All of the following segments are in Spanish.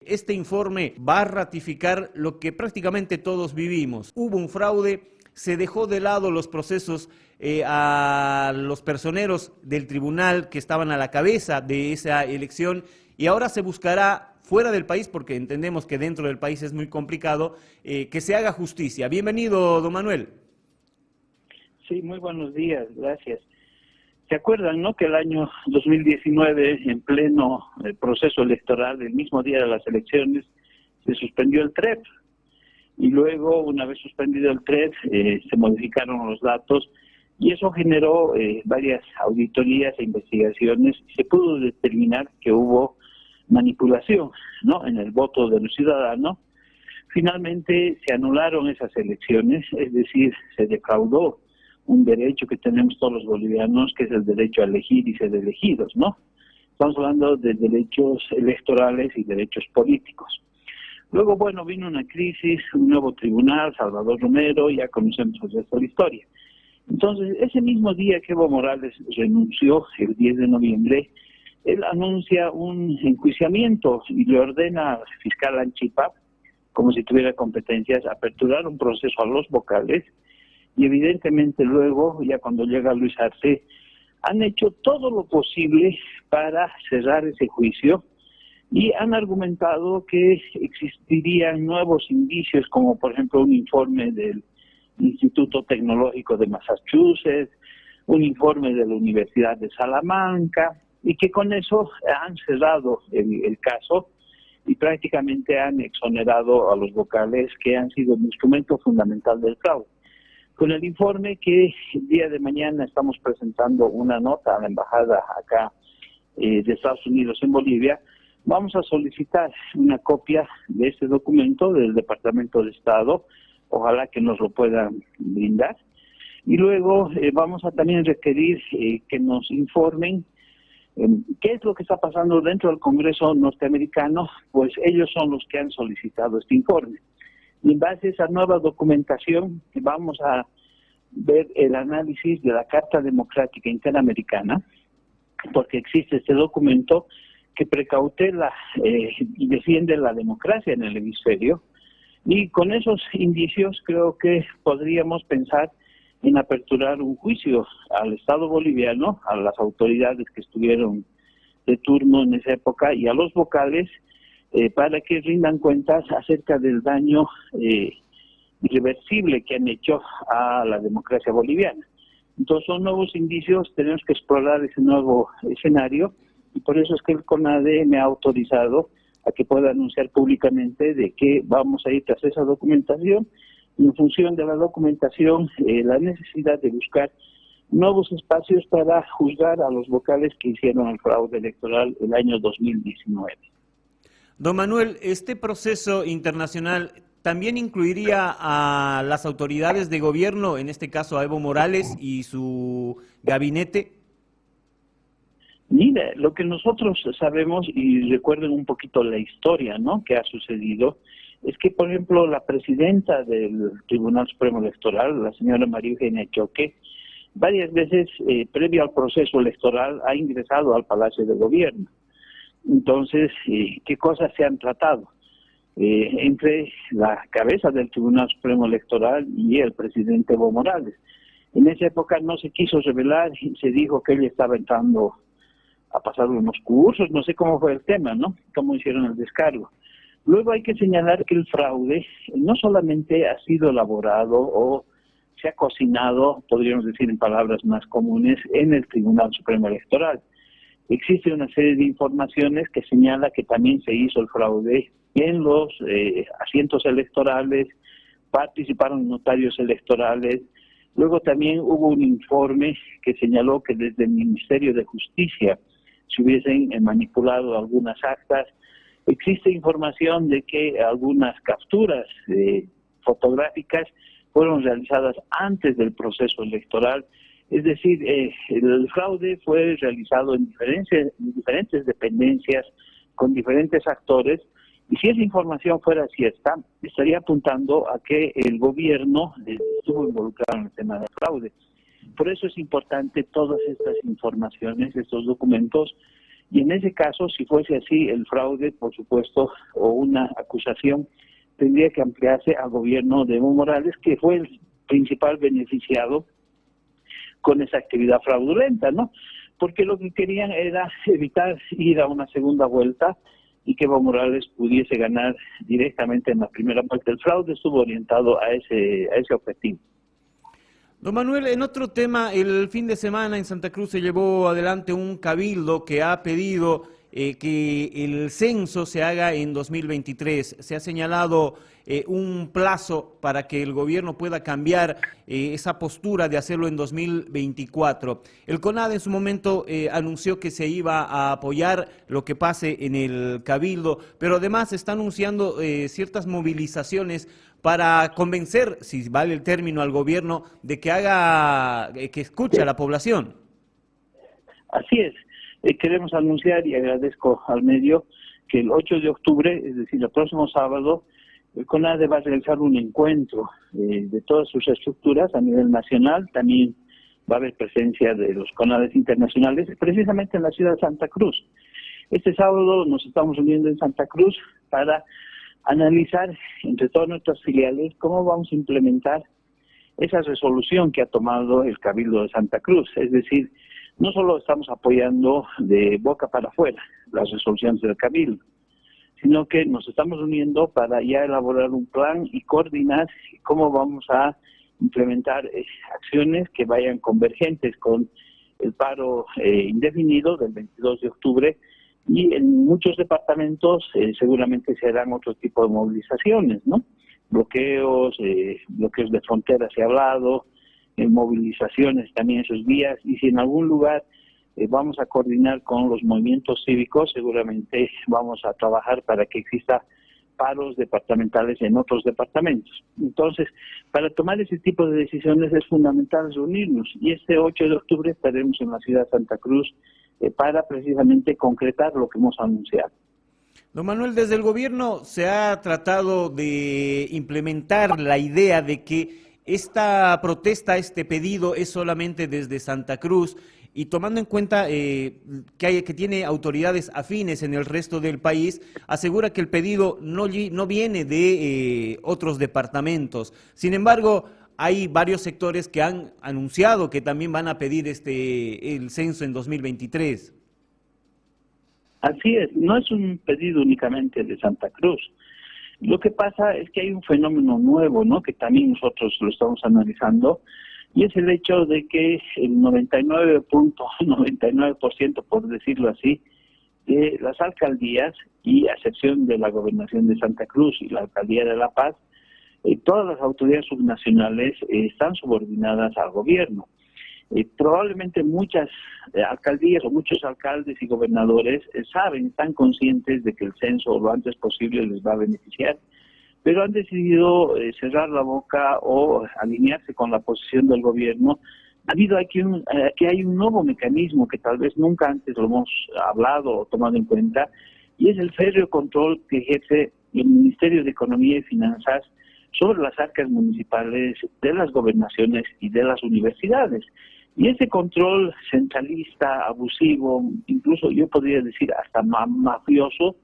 Este informe va a ratificar lo que prácticamente todos vivimos. Hubo un fraude, se dejó de lado los procesos a los personeros del tribunal que estaban a la cabeza de esa elección y ahora se buscará fuera del país, porque entendemos que dentro del país es muy complicado, que se haga justicia. Bienvenido, don Manuel. Sí, muy buenos días, gracias. ¿Se acuerdan, no, que el año 2019, en pleno proceso electoral, el mismo día de las elecciones, se suspendió el TREP? Y luego, una vez suspendido el TREP, se modificaron los datos y eso generó varias auditorías e investigaciones y se pudo determinar que hubo manipulación, ¿no?, en el voto de los ciudadanos. Finalmente se anularon esas elecciones, es decir, se defraudó un derecho que tenemos todos los bolivianos, que es el derecho a elegir y ser elegidos, ¿no? Estamos hablando de derechos electorales y derechos políticos. Luego, bueno, vino una crisis, un nuevo tribunal, Salvador Romero, ya conocemos el resto de la historia. Entonces, ese mismo día que Evo Morales renunció, el 10 de noviembre, él anuncia un enjuiciamiento y le ordena al fiscal Anchipap, como si tuviera competencias, aperturar un proceso a los vocales. Y evidentemente luego, ya cuando llega Luis Arce, han hecho todo lo posible para cerrar ese juicio y han argumentado que existirían nuevos indicios, como por ejemplo un informe del Instituto Tecnológico de Massachusetts, un informe de la Universidad de Salamanca, y que con eso han cerrado el caso y prácticamente han exonerado a los vocales que han sido un instrumento fundamental del fraude. Con el informe que el día de mañana estamos presentando una nota a la embajada acá de Estados Unidos en Bolivia, vamos a solicitar una copia de este documento del Departamento de Estado, ojalá que nos lo puedan brindar, y luego vamos a también requerir que nos informen qué es lo que está pasando dentro del Congreso norteamericano, pues ellos son los que han solicitado este informe. Y en base a esa nueva documentación vamos a ver el análisis de la Carta Democrática Interamericana, porque existe este documento que precautela y defiende la democracia en el hemisferio, y con esos indicios creo que podríamos pensar en aperturar un juicio al Estado boliviano, a las autoridades que estuvieron de turno en esa época y a los vocales, para que rindan cuentas acerca del daño irreversible que han hecho a la democracia boliviana. Entonces son nuevos indicios, tenemos que explorar ese nuevo escenario y por eso es que el CONADE me ha autorizado a que pueda anunciar públicamente de que vamos a ir tras esa documentación y en función de la documentación la necesidad de buscar nuevos espacios para juzgar a los vocales que hicieron el fraude electoral el año 2019. Don Manuel, ¿este proceso internacional también incluiría a las autoridades de gobierno, en este caso a Evo Morales y su gabinete? Mira, lo que nosotros sabemos, y recuerden un poquito la historia, ¿no?, que ha sucedido, es que, por ejemplo, la presidenta del Tribunal Supremo Electoral, la señora María Eugenia Choque, varias veces, previo al proceso electoral, ha ingresado al Palacio de Gobierno. Entonces, ¿qué cosas se han tratado? Entre la cabeza del Tribunal Supremo Electoral y el presidente Evo Morales. En esa época no se quiso revelar y se dijo que ella estaba entrando a pasar unos cursos, no sé cómo fue el tema, ¿no?, cómo hicieron el descargo. Luego hay que señalar que el fraude no solamente ha sido elaborado o se ha cocinado, podríamos decir en palabras más comunes, en el Tribunal Supremo Electoral. Existe una serie de informaciones que señala que también se hizo el fraude en los asientos electorales, participaron notarios electorales. Luego también hubo un informe que señaló que desde el Ministerio de Justicia se hubiesen manipulado algunas actas. Existe información de que algunas capturas fotográficas fueron realizadas antes del proceso electoral. Es decir, el fraude fue realizado en diferentes dependencias, con diferentes actores, y si esa información fuera cierta, estaría apuntando a que el gobierno estuvo involucrado en el tema del fraude. Por eso es importante todas estas informaciones, estos documentos, Y en ese caso, si fuese así, el fraude, por supuesto, o una acusación, tendría que ampliarse al gobierno de Evo Morales, que fue el principal beneficiado con esa actividad fraudulenta, ¿no? Porque lo que querían era evitar ir a una segunda vuelta y que Evo Morales pudiese ganar directamente en la primera vuelta. El fraude estuvo orientado a ese objetivo. Don Manuel, en otro tema, el fin de semana en Santa Cruz se llevó adelante un cabildo que ha pedido que el censo se haga en 2023. Se ha señalado un plazo para que el gobierno pueda cambiar esa postura de hacerlo en 2024. El CONADE en su momento anunció que se iba a apoyar lo que pase en el cabildo, pero además está anunciando ciertas movilizaciones para convencer, si vale el término, al gobierno de que que escuche a la población. Así es. Queremos anunciar, y agradezco al medio, que el 8 de octubre, es decir, el próximo sábado, el CONADE va a realizar un encuentro de todas sus estructuras a nivel nacional. También va a haber presencia de los CONADEs internacionales, precisamente en la ciudad de Santa Cruz. Este sábado nos estamos uniendo en Santa Cruz para analizar entre todas nuestras filiales cómo vamos a implementar esa resolución que ha tomado el Cabildo de Santa Cruz. Es decir, no solo estamos apoyando de boca para afuera las resoluciones del Cabildo, sino que nos estamos uniendo para ya elaborar un plan y coordinar cómo vamos a implementar acciones que vayan convergentes con el paro indefinido del 22 de octubre, y en muchos departamentos seguramente se harán otro tipo de movilizaciones, ¿no? Bloqueos de fronteras se ha hablado, movilizaciones también esos días, y si en algún lugar vamos a coordinar con los movimientos cívicos, seguramente vamos a trabajar para que exista paros departamentales en otros departamentos. Entonces, para tomar ese tipo de decisiones es fundamental reunirnos, y este 8 de octubre estaremos en la ciudad de Santa Cruz para precisamente concretar lo que hemos anunciado. Don Manuel, desde el gobierno se ha tratado de implementar la idea de que esta protesta, este pedido es solamente desde Santa Cruz, y tomando en cuenta que tiene autoridades afines en el resto del país, asegura que el pedido no viene de otros departamentos. Sin embargo, hay varios sectores que han anunciado que también van a pedir el censo en 2023. Así es, no es un pedido únicamente de Santa Cruz. Lo que pasa es que hay un fenómeno nuevo, ¿no?, que también nosotros lo estamos analizando, y es el hecho de que el 99.99%, por decirlo así, de las alcaldías, y a excepción de la Gobernación de Santa Cruz y la Alcaldía de La Paz, todas las autoridades subnacionales están subordinadas al gobierno. Probablemente muchas alcaldías o muchos alcaldes y gobernadores están conscientes de que el censo lo antes posible les va a beneficiar, pero han decidido cerrar la boca o alinearse con la posición del gobierno, debido a que hay un nuevo mecanismo que tal vez nunca antes lo hemos hablado o tomado en cuenta, y es el férreo control que ejerce el Ministerio de Economía y Finanzas sobre las arcas municipales de las gobernaciones y de las universidades. Y ese control centralista, abusivo, incluso yo podría decir hasta mafioso,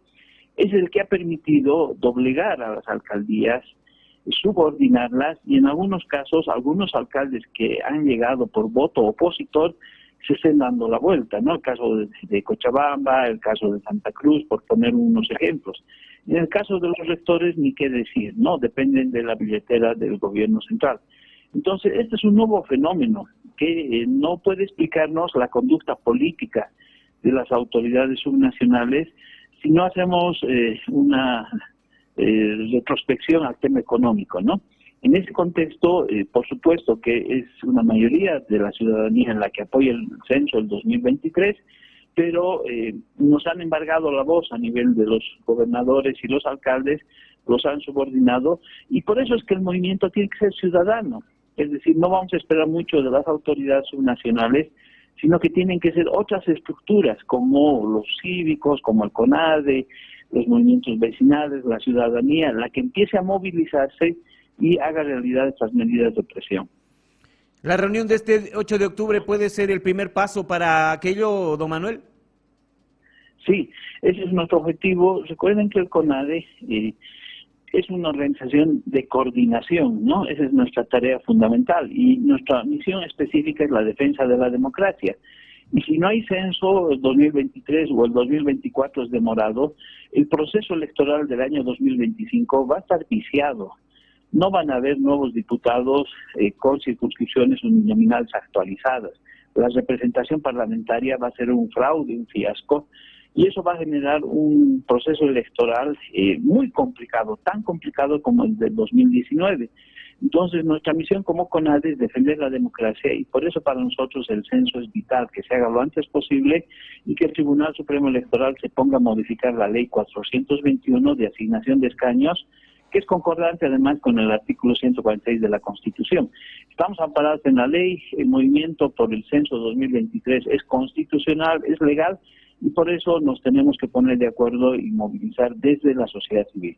es el que ha permitido doblegar a las alcaldías, subordinarlas, y en algunos casos algunos alcaldes que han llegado por voto opositor se estén dando la vuelta, ¿no? El caso de Cochabamba, el caso de Santa Cruz, por poner unos ejemplos. En el caso de los rectores, ni qué decir, ¿no? Dependen de la billetera del gobierno central. Entonces, este es un nuevo fenómeno que no puede explicarnos la conducta política de las autoridades subnacionales si no hacemos una retrospección al tema económico, ¿no? En ese contexto, por supuesto que es una mayoría de la ciudadanía en la que apoya el censo del 2023, pero nos han embargado la voz a nivel de los gobernadores y los alcaldes, los han subordinado, y por eso es que el movimiento tiene que ser ciudadano. Es decir, no vamos a esperar mucho de las autoridades subnacionales, sino que tienen que ser otras estructuras, como los cívicos, como el CONADE, los movimientos vecinales, la ciudadanía, la que empiece a movilizarse y haga realidad estas medidas de presión. ¿La reunión de este 8 de octubre puede ser el primer paso para aquello, don Manuel? Sí, ese es nuestro objetivo. Recuerden que el CONADE es una organización de coordinación, ¿no? Esa es nuestra tarea fundamental y nuestra misión específica es la defensa de la democracia. Y si no hay censo el 2023 o el 2024 es demorado, el proceso electoral del año 2025 va a estar viciado. No van a haber nuevos diputados con circunscripciones uninominales actualizadas. La representación parlamentaria va a ser un fraude, un fiasco, y eso va a generar un proceso electoral muy complicado, tan complicado como el del 2019. Entonces, nuestra misión como CONADE es defender la democracia y por eso para nosotros el censo es vital, que se haga lo antes posible y que el Tribunal Supremo Electoral se ponga a modificar la ley 421 de asignación de escaños, que es concordante además con el artículo 146 de la Constitución. Estamos amparados en la ley, el movimiento por el censo 2023 es constitucional, es legal, y por eso nos tenemos que poner de acuerdo y movilizar desde la sociedad civil.